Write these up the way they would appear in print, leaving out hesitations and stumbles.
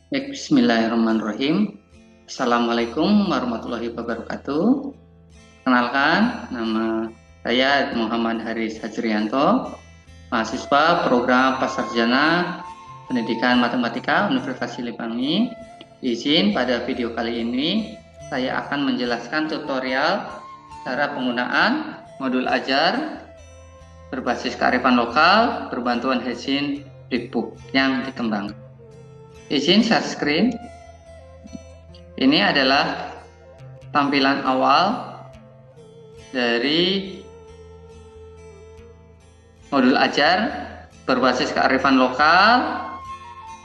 Baik, bismillahirrahmanirrahim. Assalamualaikum warahmatullahi wabarakatuh. Kenalkan, nama saya Muhammad Haris Hajrianto, mahasiswa program Pasarjana Pendidikan Matematika Universitas Siliwangi. Izin pada video kali ini, saya akan menjelaskan tutorial cara penggunaan modul ajar berbasis kearifan lokal berbantuan Hezin Flipbook yang dikembangkan. Izin share screen. Ini adalah tampilan awal dari modul ajar berbasis kearifan lokal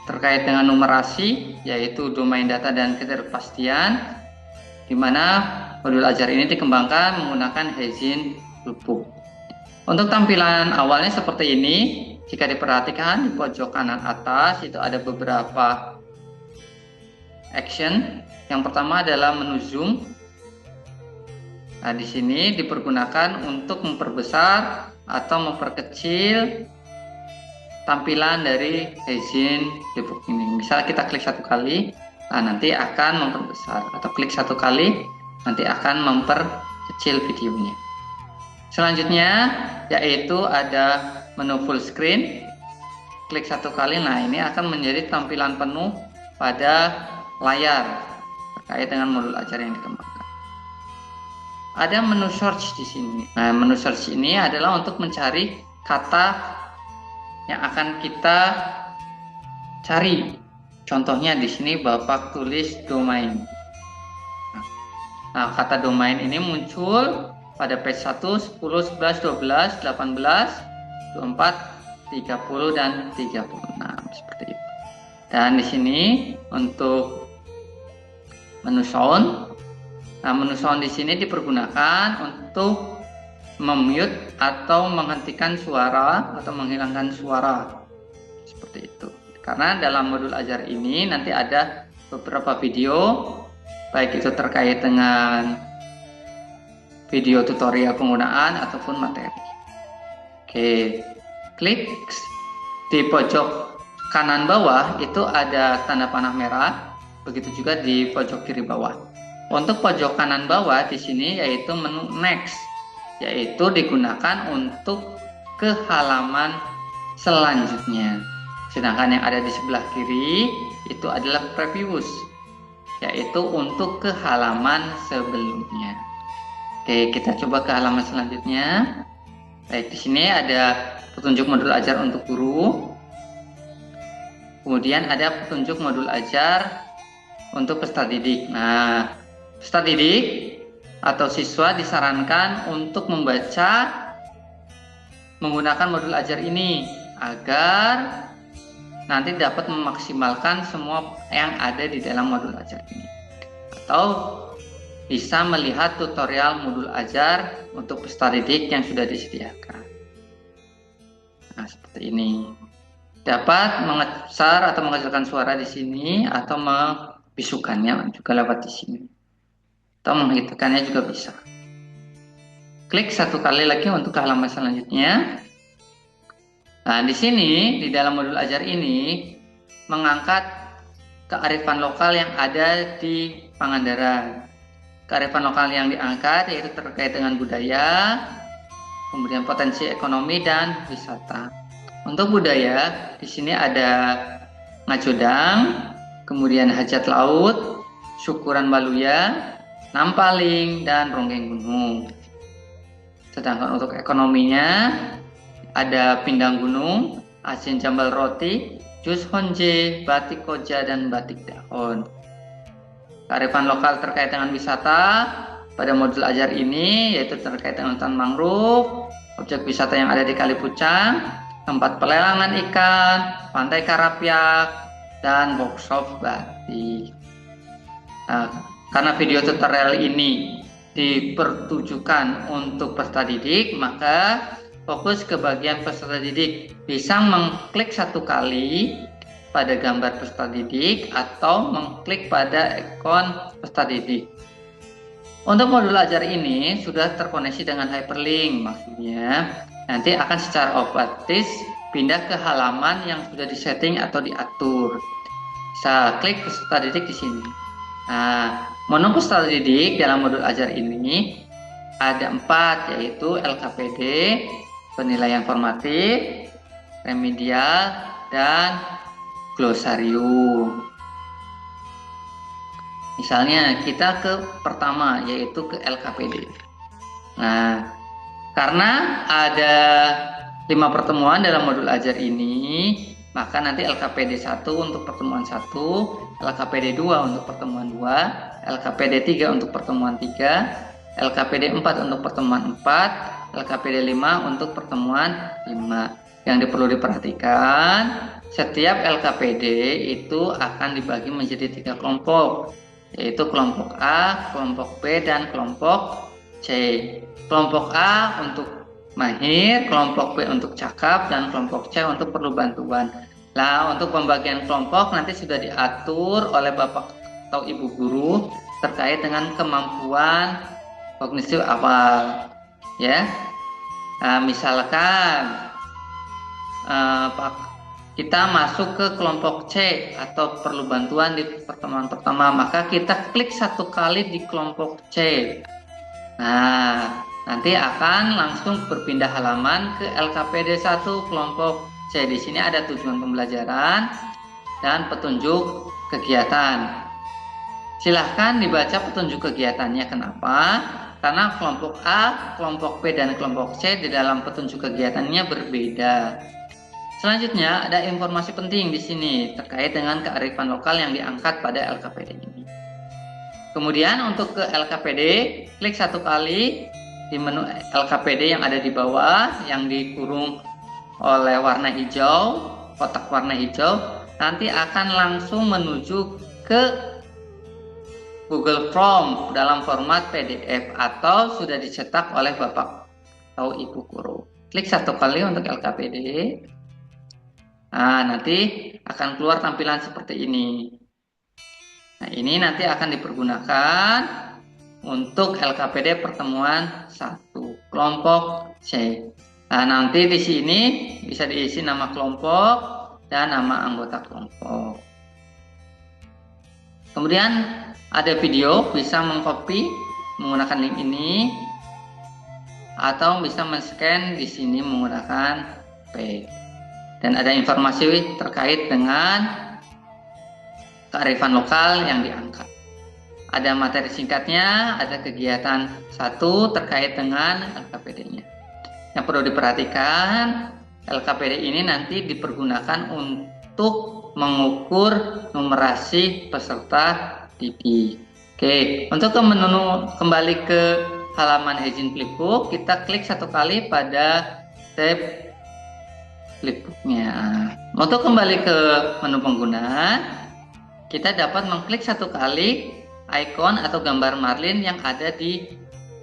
terkait dengan numerasi, yaitu domain data dan ketidakpastian, di mana modul ajar ini dikembangkan menggunakan Hezin Flipbook. Untuk tampilan awalnya seperti ini. Jika diperhatikan di pojok kanan atas itu ada beberapa action. Yang pertama adalah menu zoom. Nah, di sini dipergunakan untuk memperbesar atau memperkecil tampilan dari Hezin Flipbook ini. Misal kita klik satu kali, nah nanti akan memperbesar, atau klik satu kali, nanti akan memperkecil videonya. Selanjutnya yaitu ada menu full screen. Klik satu kali, nah ini akan menjadi tampilan penuh pada layar terkait dengan modul ajar yang dikembangkan. Ada menu search di sini. Nah, menu search ini adalah untuk mencari kata yang akan kita cari. Contohnya di sini Bapak tulis domain. Nah, kata domain ini muncul pada page 1, 10, 11, 12, 18, 24, 30, dan 36 seperti itu. Dan di sini untuk menu sound. Nah, menu sound di sini dipergunakan untuk memute atau menghentikan suara atau menghilangkan suara. Seperti itu. Karena dalam modul ajar ini nanti ada beberapa video, baik itu terkait dengan video tutorial penggunaan ataupun materi. Oke, klik di pojok kanan bawah itu ada tanda panah merah, begitu juga di pojok kiri bawah. Untuk pojok kanan bawah di sini yaitu menu next, yaitu digunakan untuk ke halaman selanjutnya. Sedangkan yang ada di sebelah kiri itu adalah previous, yaitu untuk ke halaman sebelumnya. Oke, kita coba ke halaman selanjutnya. Baik, di sini ada petunjuk modul ajar untuk guru. Kemudian ada petunjuk modul ajar untuk peserta didik. Nah, peserta didik atau siswa disarankan untuk membaca menggunakan modul ajar ini agar nanti dapat memaksimalkan semua yang ada di dalam modul ajar ini. Atau bisa melihat tutorial modul ajar untuk peserta didik yang sudah disediakan. Nah, seperti ini. Dapat mengebesar atau mengecilkan suara di sini atau membisukannya juga lewat di sini. Atau menghidupkannya juga bisa. Klik satu kali lagi untuk ke halaman selanjutnya. Nah, di sini di dalam modul ajar ini mengangkat kearifan lokal yang ada di Pangandaran. Kearifan lokal yang diangkat yaitu terkait dengan budaya, kemudian potensi ekonomi dan wisata. Untuk budaya, di sini ada ngajodang, kemudian hajat laut, syukuran baluya, nampaling, dan ronggeng gunung. Sedangkan untuk ekonominya ada pindang gunung, asin jambal roti, jus honje, batik koja, dan batik daun. Kearifan lokal terkait dengan wisata pada modul ajar ini yaitu terkait dengan hutan mangrove, objek wisata yang ada di Kali Pucang, tempat pelelangan ikan, pantai Karapyak, dan workshop batik. Nah, karena video tutorial ini dipertujukan untuk peserta didik, maka fokus ke bagian peserta didik. Bisa mengklik satu kali pada gambar peserta didik atau mengklik pada ikon peserta didik. Untuk modul ajar ini sudah terkoneksi dengan hyperlink, maksudnya nanti akan secara otomatis pindah ke halaman yang sudah disetting atau diatur. Bisa klik peserta didik di sini. Nah, menu peserta didik dalam modul ajar ini ada 4, yaitu LKPD, penilaian formatif, remedial, dan glosarium. Misalnya kita ke pertama, yaitu ke LKPD. Nah, karena ada 5 pertemuan dalam modul ajar ini, maka nanti LKPD 1 untuk pertemuan 1, LKPD 2 untuk pertemuan 2, LKPD 3 untuk pertemuan 3, LKPD 4 untuk pertemuan 4, LKPD 5 untuk pertemuan 5. Yang perlu diperhatikan, setiap LKPD itu akan dibagi menjadi 3 kelompok, yaitu kelompok A, kelompok B, dan kelompok C. Kelompok A untuk mahir, kelompok B untuk cakap, dan kelompok C untuk perlu bantuan. Nah, untuk pembagian kelompok nanti sudah diatur oleh Bapak atau Ibu guru terkait dengan kemampuan kognitif awal, ya. Nah, misalkan kita masuk ke kelompok C atau perlu bantuan di pertemuan pertama, maka kita klik 1 kali di kelompok C. Nah, nanti akan langsung berpindah halaman ke LKPD 1 kelompok C. Di sini ada tujuan pembelajaran dan petunjuk kegiatan. Silahkan dibaca petunjuk kegiatannya. Kenapa? Karena kelompok A, kelompok B, dan kelompok C di dalam petunjuk kegiatannya berbeda. Selanjutnya ada informasi penting di sini terkait dengan kearifan lokal yang diangkat pada LKPD ini. Kemudian untuk ke LKPD, klik 1 kali di menu LKPD yang ada di bawah yang dikurung oleh warna hijau, kotak warna hijau, nanti akan langsung menuju ke Google Form dalam format PDF atau sudah dicetak oleh Bapak atau Ibu guru. Klik 1 kali untuk LKPD. Nah, nanti akan keluar tampilan seperti ini. Nah, ini nanti akan dipergunakan untuk LKPD pertemuan 1, kelompok C. Nah, nanti di sini bisa diisi nama kelompok dan nama anggota kelompok. Kemudian ada video, bisa mengcopy menggunakan link ini atau bisa men-scan di sini menggunakan P. Dan ada informasi terkait dengan kearifan lokal yang diangkat. Ada materi singkatnya, ada kegiatan 1 terkait dengan LKPD-nya. Yang perlu diperhatikan, LKPD ini nanti dipergunakan untuk mengukur numerasi peserta didik. Oke, untuk kembali ke halaman Hijin Flipbook, kita klik 1 kali pada tab Flipbooknya. Untuk kembali ke menu pengguna, kita dapat mengklik 1 kali ikon atau gambar marlin yang ada di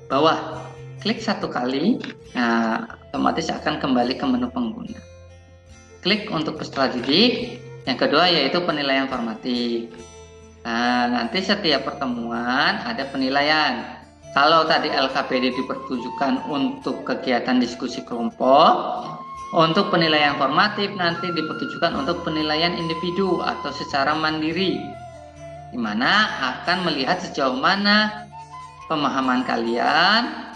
bawah. Klik 1 kali, nah otomatis akan kembali ke menu pengguna. Klik untuk peserta didik. Yang kedua yaitu penilaian formatif. Nah, nanti setiap pertemuan ada penilaian. Kalau tadi LKPD dipertunjukkan untuk kegiatan diskusi kelompok, untuk penilaian formatif nanti dipertunjukkan untuk penilaian individu atau secara mandiri, di mana akan melihat sejauh mana pemahaman kalian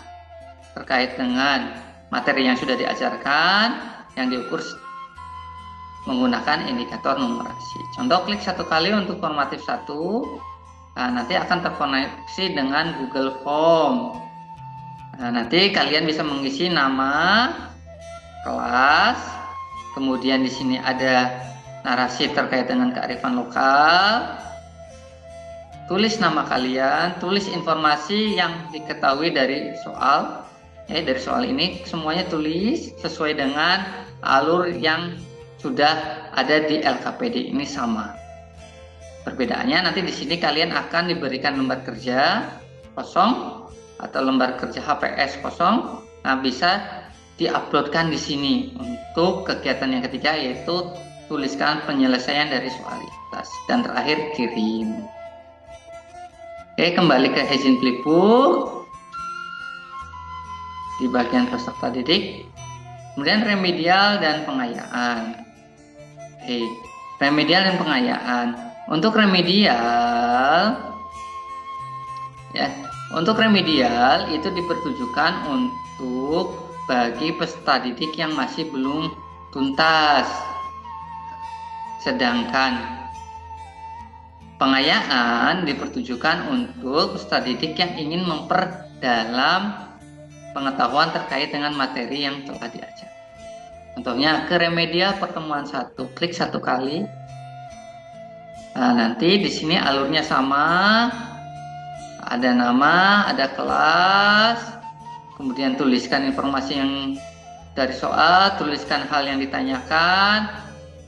terkait dengan materi yang sudah diajarkan, yang diukur menggunakan indikator numerasi. Contoh, klik 1 kali untuk formatif 1, nah, nanti akan terkoneksi dengan Google Form. Nah, nanti kalian bisa mengisi nama, kelas, kemudian di sini ada narasi terkait dengan kearifan lokal, tulis nama kalian, tulis informasi yang diketahui dari soal, dari soal ini semuanya tulis sesuai dengan alur yang sudah ada di LKPD ini sama. Perbedaannya nanti di sini kalian akan diberikan lembar kerja kosong atau lembar kerja HPS kosong. Nah, bisa diuploadkan di sini untuk kegiatan yang ketiga, yaitu tuliskan penyelesaian dari soal ikhlas, dan terakhir kirim. Oke, kembali ke Hijin Flipbook di bagian peserta didik, kemudian remedial dan pengayaan. Remedial dan pengayaan. Untuk remedial, ya, untuk remedial itu dipertujukan untuk bagi peserta didik yang masih belum tuntas. Sedangkan pengayaan dipertujukan untuk peserta didik yang ingin memperdalam pengetahuan terkait dengan materi yang telah diajar. Contohnya ke remedial pertemuan 1, klik 1 kali. Nah, nanti di sini alurnya sama, ada nama, ada kelas, kemudian tuliskan informasi yang dari soal, tuliskan hal yang ditanyakan,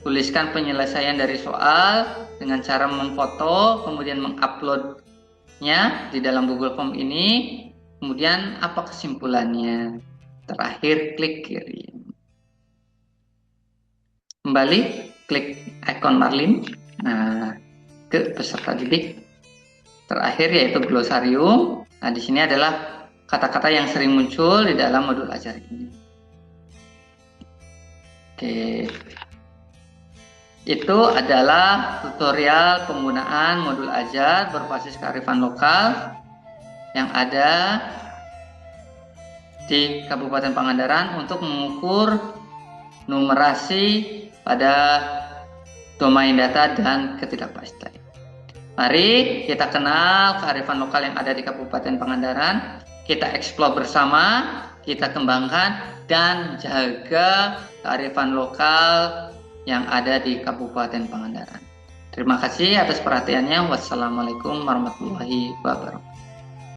tuliskan penyelesaian dari soal dengan cara memfoto, kemudian menguploadnya di dalam Google Form ini, kemudian apa kesimpulannya, terakhir klik kirim. Kembali klik ikon Marlin, nah ke peserta didik, terakhir yaitu glosarium. Nah, di sini adalah kata-kata yang sering muncul di dalam modul ajar ini. Oke, itu adalah tutorial penggunaan modul ajar berbasis kearifan lokal yang ada di Kabupaten Pangandaran untuk mengukur numerasi pada domain data dan ketidakpastian. Mari kita kenal kearifan lokal yang ada di Kabupaten Pangandaran, kita eksplor bersama, kita kembangkan dan jaga kearifan lokal yang ada di Kabupaten Pangandaran. Terima kasih atas perhatiannya. Wassalamualaikum warahmatullahi wabarakatuh.